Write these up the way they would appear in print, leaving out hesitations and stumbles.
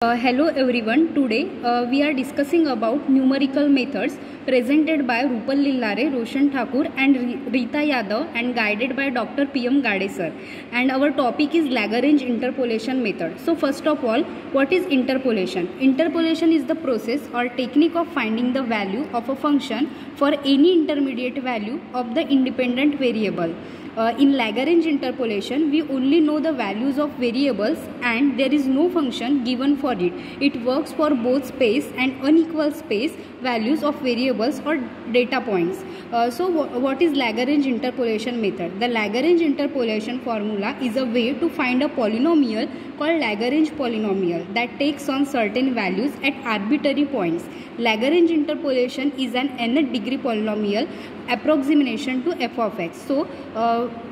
Hello everyone. Today we are discussing about numerical methods presented by Rupal Lillare, Roshan Thakur and Rita Yadav and guided by Dr. P.M. Gade sir. And our topic is Lagrange interpolation method. So first of all, what is interpolation? Interpolation is the process or technique of finding the value of a function for any intermediate value of the independent variable. In Lagrange interpolation, we only know the values of variables and there is no function given for it. It works for both space and unequal space values of variables or data points. So what is Lagrange interpolation method? The Lagrange interpolation formula is a way to find a polynomial called Lagrange polynomial that takes on certain values at arbitrary points. Lagrange interpolation is an nth degree polynomial approximation to f of x. So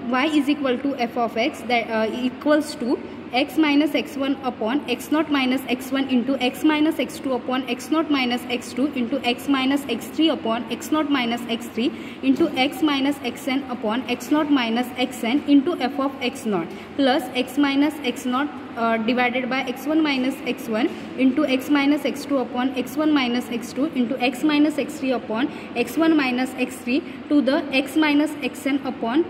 y is equal to f of x, that equals to x minus x1 upon x naught minus x1 into x minus x2 upon x naught minus x2 into x minus x3 upon x naught minus x3 into x minus xn upon x naught minus xn into f of x naught plus x minus x naught divided by x1 minus x1 into x minus x2 upon x1 minus x2 into x minus x3 upon x1 minus x3 to the x minus xn upon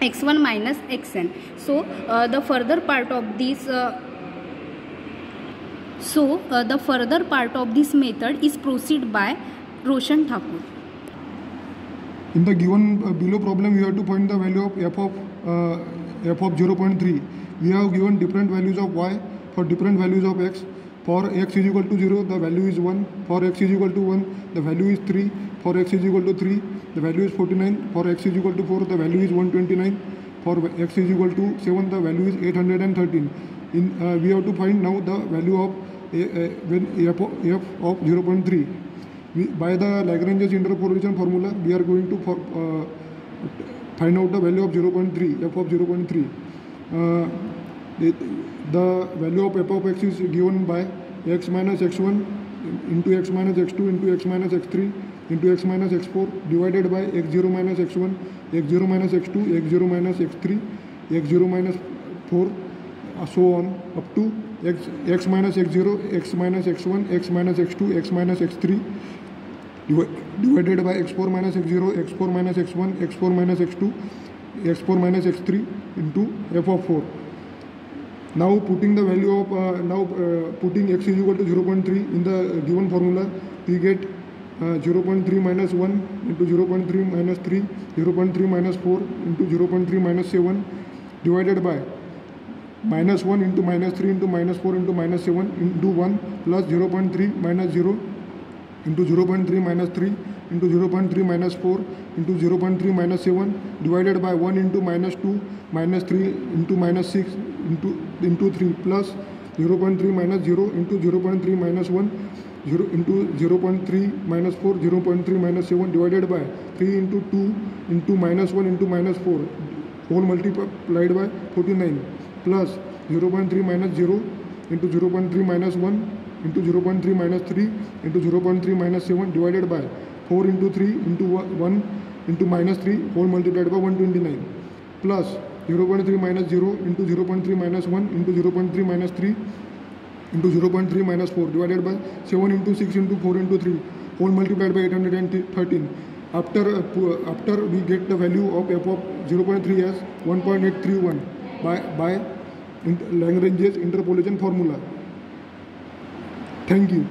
x1 minus xn. So the further part of this method is proceeded by Roshan Thakur. In the given below problem, we have to find the value of f of 0.3. We have given different values of y for different values of x. For x is equal to 0, the value is 1. For x is equal to 1, the value is 3. For x is equal to 3, the value is 49. For x is equal to 4, the value is 129. For x is equal to 7, the value is 813. We have to find now the value of f of 0.3. By the Lagrange's interpolation formula, we are going to find out the value of 0.3, f of 0.3. The value of f of x is given by x minus x1 into x minus x2 into x minus x3 into x minus x4 divided by x0 minus x1, x0 minus x2, x0 minus x3, x0 minus 4, so on up to x minus x0, x minus x1, x minus x2, x minus x3 divided by x4 minus x0, x4 minus x1, x4 minus x2, x4 minus x3 into f of 4. Now putting the value of putting x is equal to 0.3 in the given formula, we get 0.3 minus 1 into 0.3 minus 3, 0.3 minus 4 into 0.3 minus 7 divided by minus 1 into minus 3 into minus 4 into minus 7 into 1 plus 0.3 minus 0 into 0.3 minus 3 into 0.3 minus 4 into 0.3 minus 7 divided by 1 into minus 2 minus 3 into minus 6 into 3 plus 0.3 minus 0 into 0.3 minus 1 0 into 0.3 minus 4 0.3 minus 7 divided by 3 into 2 into minus 1 into minus 4 whole multiplied by 49 plus 0.3 minus 0 into 0.3 minus 1 into 0.3 minus 3 into 0.3 minus 7 divided by 4 into 3 into 1 into minus 3 whole multiplied by 129 plus 0.3 minus 0 into 0.3 minus 1 into 0.3 minus 3 into 0.3 minus 4 divided by 7 into 6 into 4 into 3 whole multiplied by 813. After we get the value of f of 0.3 as 1.831 by Lagrange's interpolation formula. Thank you.